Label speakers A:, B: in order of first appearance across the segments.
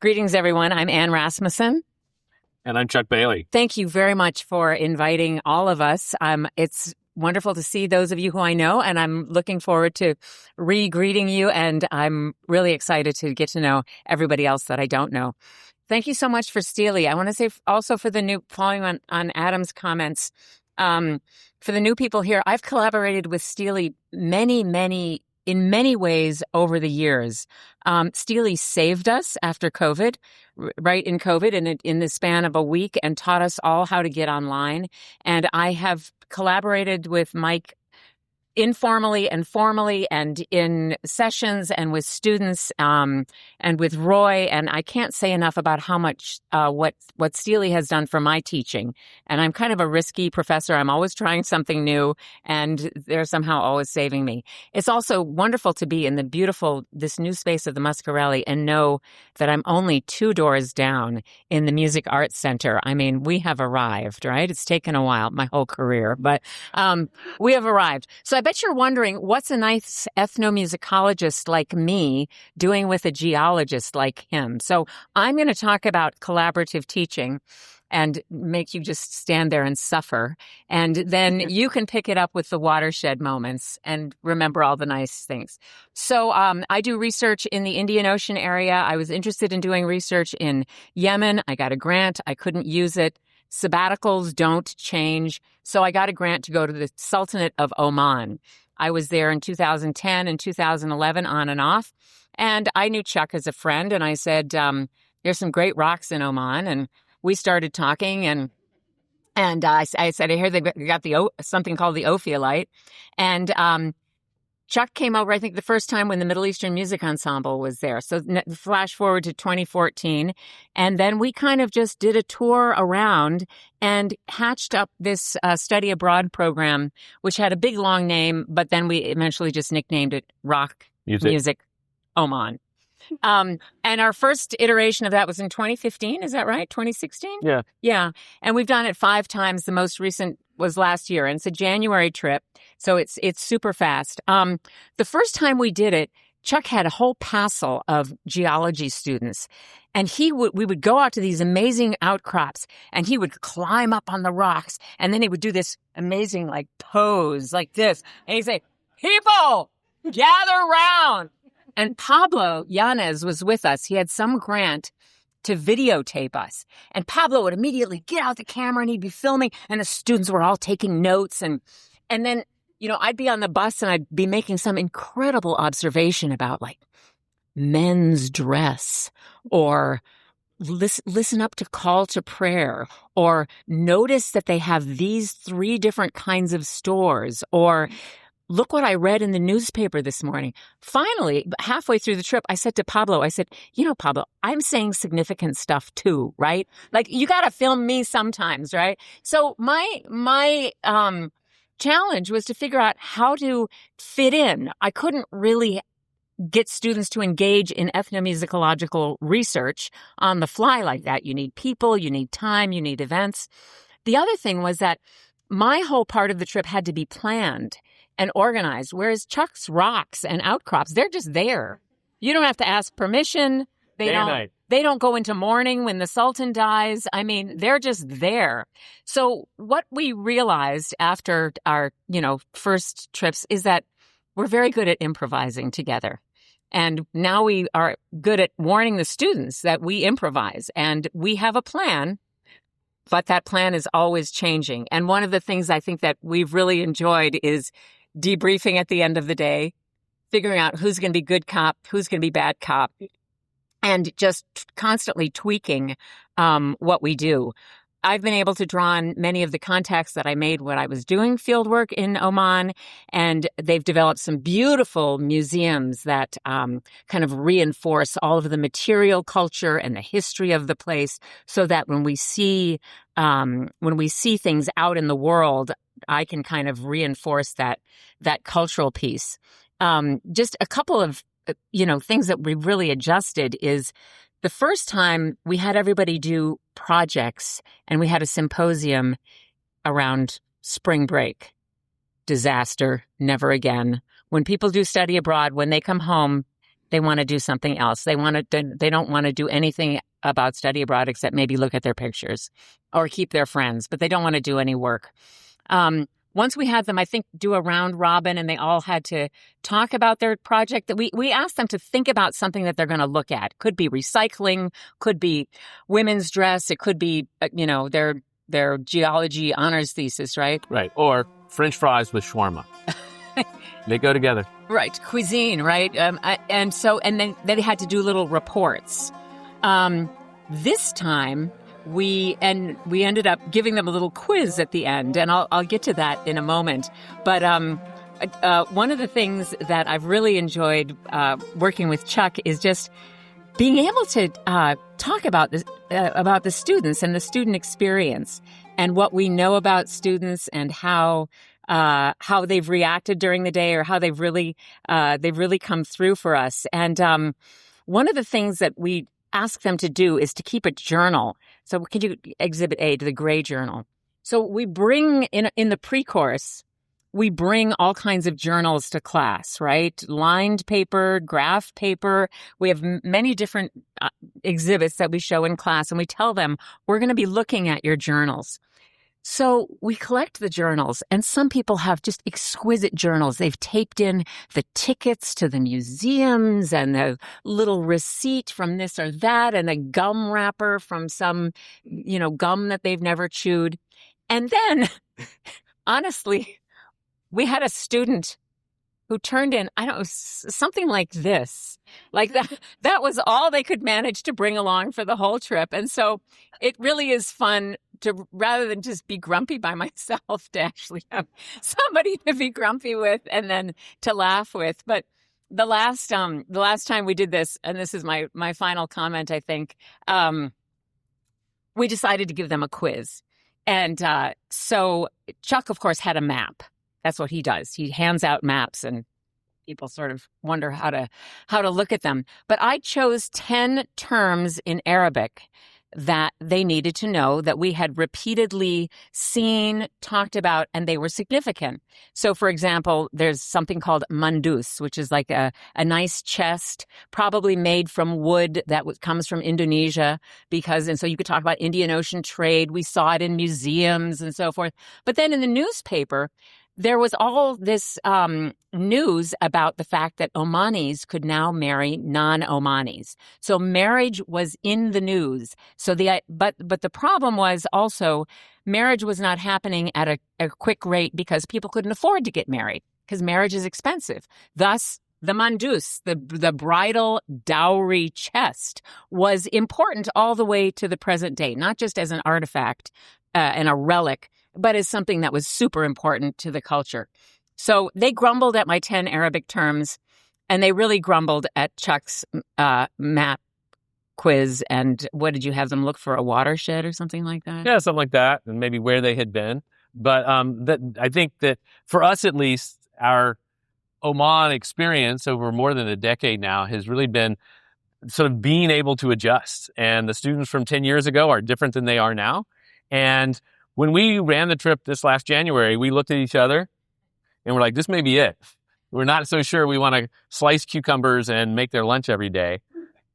A: Greetings, everyone. I'm Ann Rasmussen.
B: And I'm Chuck Bailey.
A: Thank you very much for inviting all of us. It's wonderful to see those of you who I know, and I'm looking forward to re-greeting you, and I'm really excited to get to know everybody else that I don't know. Thank you so much for Steely. I want to say also for the new, following on Adam's comments, for the new people here, I've collaborated with Steely in many ways over the years. Steely saved us after COVID, right in COVID, in the span of a week, and taught us all how to get online. And I have collaborated with Mike informally and formally, and in sessions, and with students, and with Roy. And I can't say enough about how much what Steely has done for my teaching. And I'm kind of a risky professor. I'm always trying something new, and they're somehow always saving me. It's also wonderful to be in this new space of the Muscarelli and know that I'm only 2 doors down in the Music Arts Center. I mean, we have arrived, right? It's taken a while, my whole career, but we have arrived. So I bet you're wondering, what's a nice ethnomusicologist like me doing with a geologist like him? So I'm going to talk about collaborative teaching and make you just stand there and suffer. And then you can pick it up with the watershed moments and remember all the nice things. So I do research in the Indian Ocean area. I was interested in doing research in Yemen. I got a grant. I couldn't use it. Sabbaticals don't change. So I got a grant to go to the Sultanate of Oman. I was there in 2010 and 2011 on and off. And I knew Chuck as a friend. And I said, there's some great rocks in Oman. And we started talking. And I said, I hear they got something called the ophiolite. And Chuck came over, I think, the first time when the Middle Eastern Music Ensemble was there. So flash forward to 2014. And then we kind of just did a tour around and hatched up this study abroad program, which had a big, long name, but then we eventually just nicknamed it Rock Music Oman. And our first iteration of that was in 2015. Is that right? 2016?
B: Yeah.
A: Yeah. And we've done it 5 times. The most recent was last year, and it's a January trip. So it's super fast. The first time we did it, Chuck had a whole passel of geology students, and we would go out to these amazing outcrops, and he would climb up on the rocks, and then he would do this amazing like pose like this. And he'd say, "People, gather round." And Pablo Yanez was with us. He had some grant to videotape us. And Pablo would immediately get out the camera and he'd be filming, and the students were all taking notes. And then, I'd be on the bus and I'd be making some incredible observation about like men's dress, or listen up to call to prayer, or notice that they have these 3 different kinds of stores, or look what I read in the newspaper this morning. Finally, halfway through the trip, I said to Pablo, Pablo, I'm saying significant stuff too, right? Like, you got to film me sometimes, right? So my challenge was to figure out how to fit in. I couldn't really get students to engage in ethnomusicological research on the fly like that. You need people, you need time, you need events. The other thing was that my whole part of the trip had to be planned and organized, whereas Chuck's rocks and outcrops, they're just there. You don't have to ask permission. They don't go into mourning when the Sultan dies. I mean, they're just there. So what we realized after our, first trips is that we're very good at improvising together. And now we are good at warning the students that we improvise, and we have a plan, but that plan is always changing. And one of the things I think that we've really enjoyed is debriefing at the end of the day, figuring out who's going to be good cop, who's going to be bad cop, and just constantly tweaking what we do. I've been able to draw on many of the contacts that I made when I was doing fieldwork in Oman, and they've developed some beautiful museums that kind of reinforce all of the material culture and the history of the place, so that when we see things out in the world, I can kind of reinforce that cultural piece. Just a couple of things that we really adjusted is the first time we had everybody do projects, and we had a symposium around spring break. Disaster, never again. When people do study abroad, when they come home, they want to do something else. They don't want to do anything about study abroad except maybe look at their pictures or keep their friends, but they don't want to do any work. Once we had them, I think, do a round robin, and they all had to talk about their project. That we asked them to think about something that they're going to look at. Could be recycling, could be women's dress, it could be their geology honors thesis, right?
B: Right. Or French fries with shawarma. They go together.
A: Right. Cuisine, right? And then they had to do little reports. This time we ended up giving them a little quiz at the end, and I'll get to that in a moment. But one of the things that I've really enjoyed working with Chuck is just being able to talk about the students and the student experience and what we know about students and how they've reacted during the day or how they've really come through for us. And one of the things that we ask them to do is to keep a journal. So could you exhibit A to the gray journal? So we bring in the pre-course, we bring all kinds of journals to class, right? Lined paper, graph paper. We have many different exhibits that we show in class, and we tell them, we're going to be looking at your journals. So we collect the journals, and some people have just exquisite journals. They've taped in the tickets to the museums and the little receipt from this or that and a gum wrapper from some, gum that they've never chewed. And then, honestly, we had a student who turned in, something like this. Like that was all they could manage to bring along for the whole trip. And so it really is fun to, rather than just be grumpy by myself, to actually have somebody to be grumpy with and then to laugh with. But the last time we did this, and this is my final comment, I think, we decided to give them a quiz. And so Chuck, of course, had a map. That's what he does. He hands out maps, and people sort of wonder how to look at them. But I chose 10 terms in Arabic that they needed to know, that we had repeatedly seen, talked about, and they were significant. So, for example, there's something called mandus, which is like a nice chest, probably made from wood that comes from Indonesia, and so you could talk about Indian Ocean trade. We saw it in museums and so forth. But then in the newspaper, there was all this news about the fact that Omanis could now marry non-Omanis. So marriage was in the news. So but the problem was also marriage was not happening at a quick rate because people couldn't afford to get married because marriage is expensive. Thus, the mandus, the bridal dowry chest, was important all the way to the present day, not just as an artifact and a relic, but as something that was super important to the culture. So they grumbled at my 10 Arabic terms, and they really grumbled at Chuck's map quiz. And what did you have them look for? A watershed or something like that?
B: Yeah, something like that, and maybe where they had been. But I think that for us, at least, our Oman experience over more than a decade now has really been sort of being able to adjust. And the students from 10 years ago are different than they are now. And when we ran the trip this last January, we looked at each other and we're like, this may be it. We're not so sure we want to slice cucumbers and make their lunch every day.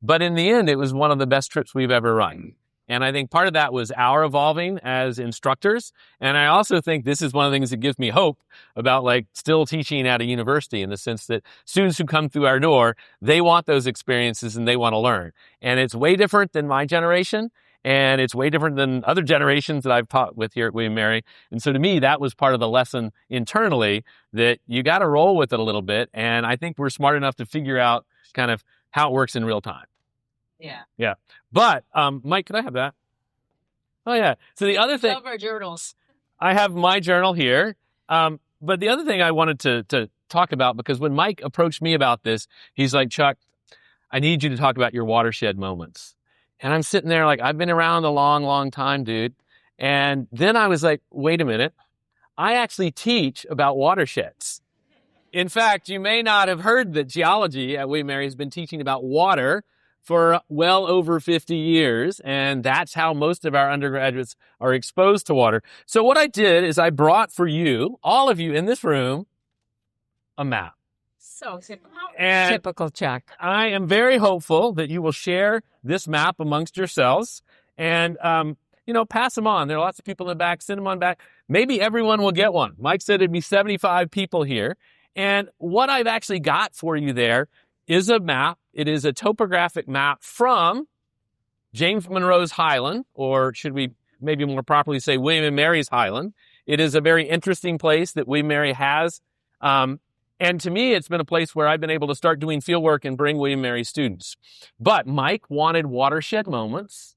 B: But in the end, it was one of the best trips we've ever run. And I think part of that was our evolving as instructors. And I also think this is one of the things that gives me hope about still teaching at a university, in the sense that students who come through our door, they want those experiences and they want to learn. And it's way different than my generation. And it's way different than other generations that I've taught with here at William & Mary. And so to me, that was part of the lesson internally, that you got to roll with it a little bit. And I think we're smart enough to figure out kind of how it works in real time.
A: Yeah.
B: Yeah. But, Mike, could I have that? Oh, yeah. So the other thing...
A: Love our journals.
B: I have my journal here. But the other thing I wanted to talk about, because when Mike approached me about this, he's like, Chuck, I need you to talk about your watershed moments. And I'm sitting there like, I've been around a long, long time, dude. And then I was like, wait a minute. I actually teach about watersheds. In fact, you may not have heard that geology at William & Mary has been teaching about water for well over 50 years. And that's how most of our undergraduates are exposed to water. So what I did is I brought for you, all of you in this room, a map.
A: So typical.
B: And
A: Typical Chuck.
B: I am very hopeful that you will share this map amongst yourselves and, pass them on. There are lots of people in the back. Send them on back. Maybe everyone will get one. Mike said it'd be 75 people here. And what I've actually got for you there is a map. It is a topographic map from James Monroe's Highland, or should we maybe more properly say William and Mary's Highland. It is a very interesting place that William and Mary has. And to me, it's been a place where I've been able to start doing fieldwork and bring William and Mary students. But Mike wanted watershed moments,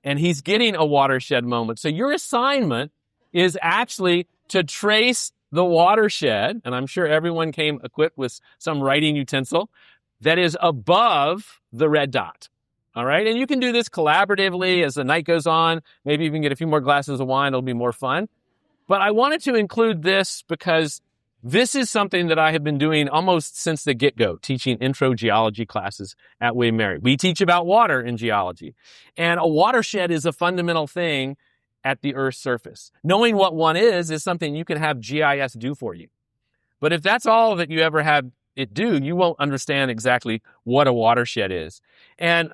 B: and he's getting a watershed moment. So your assignment is actually to trace the watershed, and I'm sure everyone came equipped with some writing utensil, that is above the red dot. All right? And you can do this collaboratively as the night goes on. Maybe you can get a few more glasses of wine. It'll be more fun. But I wanted to include this because this is something that I have been doing almost since the get-go, teaching intro geology classes at William and Mary. We teach about water in geology. And a watershed is a fundamental thing at the Earth's surface. Knowing what one is something you can have GIS do for you. But if that's all that you ever have it do, you won't understand exactly what a watershed is. And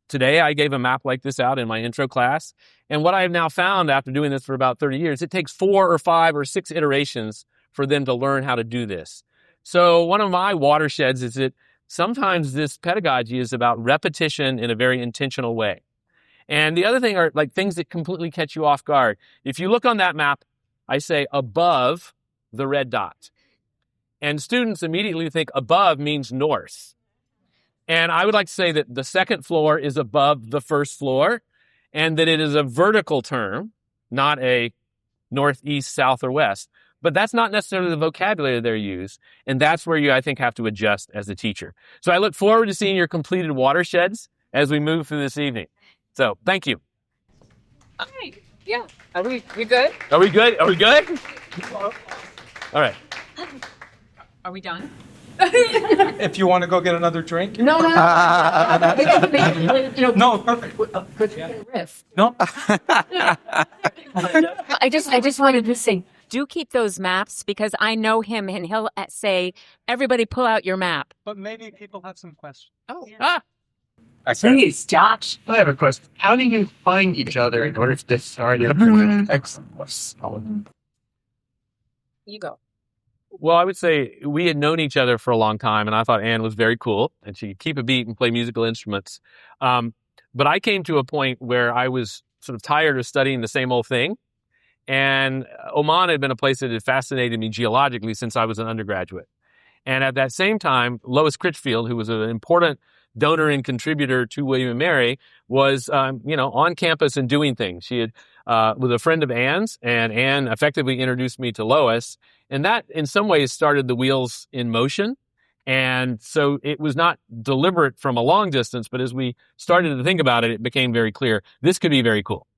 B: today I gave a map like this out in my intro class. And what I have now found after doing this for about 30 years, it takes 4 or 5 or 6 iterations for them to learn how to do this. So one of my watersheds is that sometimes this pedagogy is about repetition in a very intentional way. And the other thing are like things that completely catch you off guard. If you look on that map, I say above the red dot. And students immediately think above means north. And I would like to say that the second floor is above the first floor and that it is a vertical term, not a northeast, south, or west. But that's not necessarily the vocabulary they're used. And that's where you, I think, have to adjust as a teacher. So I look forward to seeing your completed watersheds as we move through this evening. So thank you.
A: All right. Yeah. You good?
B: Are we good? Are we good? All right.
A: Are we done?
C: If you want to go get another drink.
A: No.
C: No, perfect.
A: Riff.
C: No.
A: I just wanted to say, do keep those maps because I know him and he'll say, everybody pull out your map.
C: But maybe people have some questions.
A: Oh.
D: Please, Josh. I have a question. How do you find each other in order to start your excellent?
A: You go.
B: Well, I would say we had known each other for a long time, and I thought Anne was very cool, and she could keep a beat and play musical instruments. But I came to a point where I was sort of tired of studying the same old thing, and Oman had been a place that had fascinated me geologically since I was an undergraduate. And at that same time, Lois Critchfield, who was an important donor and contributor to William and Mary, was, on campus and doing things. She had was a friend of Anne's, and Anne effectively introduced me to Lois. And that, in some ways, started the wheels in motion. And so it was not deliberate from a long distance, but as we started to think about it, it became very clear this could be very cool.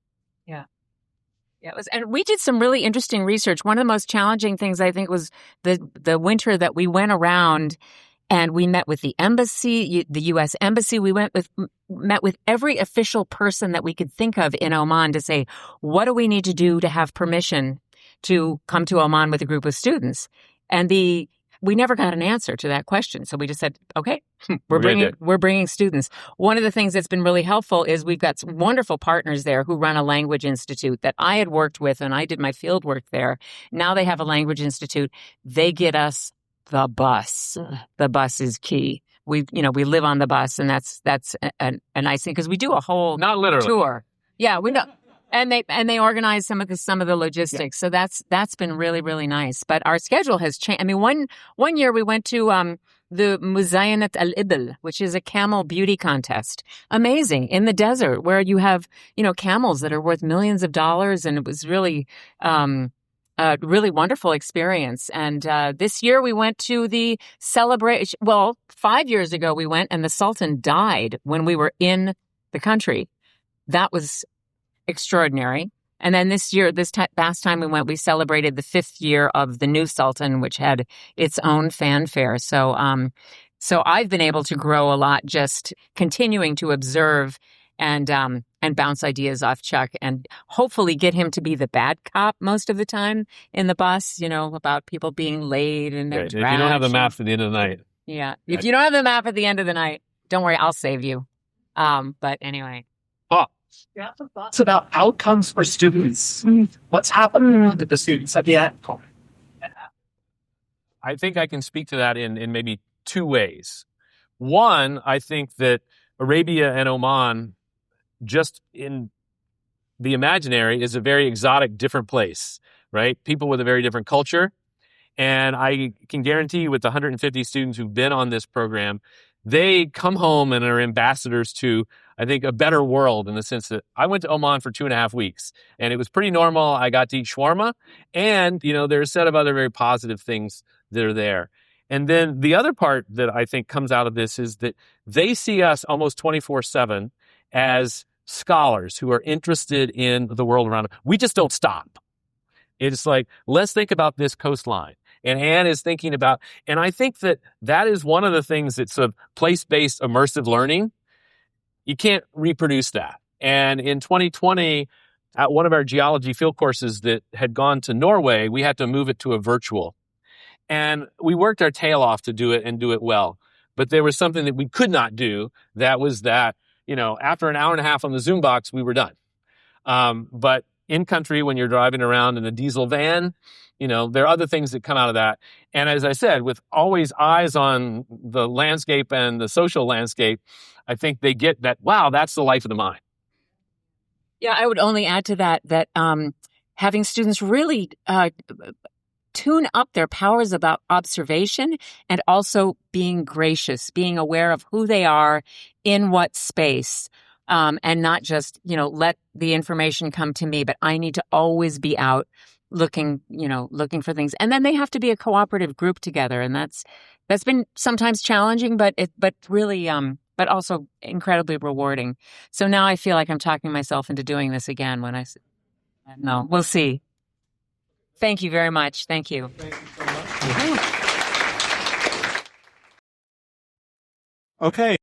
A: Yeah. Yeah, it was, and we did some really interesting research. One of the most challenging things, I think, was the winter that we went around and we met with the embassy, the U.S. embassy. We met with every official person that we could think of in Oman to say, what do we need to do to have permission to come to Oman with a group of students? And we never got an answer to that question. So we just said, okay, we're bringing students. One of the things that's been really helpful is we've got some wonderful partners there who run a language institute that I had worked with and I did my field work there. Now they have a language institute. They get us the bus. The bus is key. We live on the bus, and that's a nice thing because we do a whole
B: not literally
A: tour. Yeah, we know. And they organize some of the logistics. Yeah. So that's been really, really nice. But our schedule has changed. I mean, one year we went to the Muzayanat al-Ibl, which is a camel beauty contest. Amazing. In the desert where you have, camels that are worth millions of dollars. And it was really a really wonderful experience. And this year we went to the celebration. Well, 5 years ago we went and the Sultan died when we were in the country. That was extraordinary. And then this year, last time we went, we celebrated the 5th year of the new Sultan, which had its own fanfare. So I've been able to grow a lot just continuing to observe and bounce ideas off Chuck and hopefully get him to be the bad cop most of the time in the bus, about people being late and their
B: trash. If you don't have the maps at the end of the night.
A: Yeah. If you don't have the map at the end of the night, don't worry, I'll save you. But anyway.
D: You have some thoughts about outcomes for students. What's happening with the students at the end?
B: I think I can speak to that in maybe two ways. One, I think that Arabia and Oman, just in the imaginary, is a very exotic, different place, right? People with a very different culture. And I can guarantee you with the 150 students who've been on this program, they come home and are ambassadors to, I think, a better world in the sense that I went to Oman for 2.5 weeks and it was pretty normal. I got to eat shawarma and, there's a set of other very positive things that are there. And then the other part that I think comes out of this is that they see us almost 24/7 as scholars who are interested in the world around them. We just don't stop. It's like, let's think about this coastline. And Anne is thinking about, and I think that is one of the things that's sort of place-based immersive learning. You can't reproduce that. And in 2020, at one of our geology field courses that had gone to Norway, we had to move it to a virtual. And we worked our tail off to do it and do it well. But there was something that we could not do. That was that, after an hour and a half on the Zoom box, we were done. But in country, when you're driving around in a diesel van, there are other things that come out of that. And as I said, with always eyes on the landscape and the social landscape, I think they get that, wow, that's the life of the mind.
A: Yeah, I would only add to that having students really tune up their powers about observation and also being gracious, being aware of who they are in what space. And not just, let the information come to me, but I need to always be out looking for things. And then they have to be a cooperative group together. And that's been sometimes challenging, but really, but also incredibly rewarding. So now I feel like I'm talking myself into doing this again no, we'll see. Thank you very much. Thank you.
C: Thank you so much. Okay.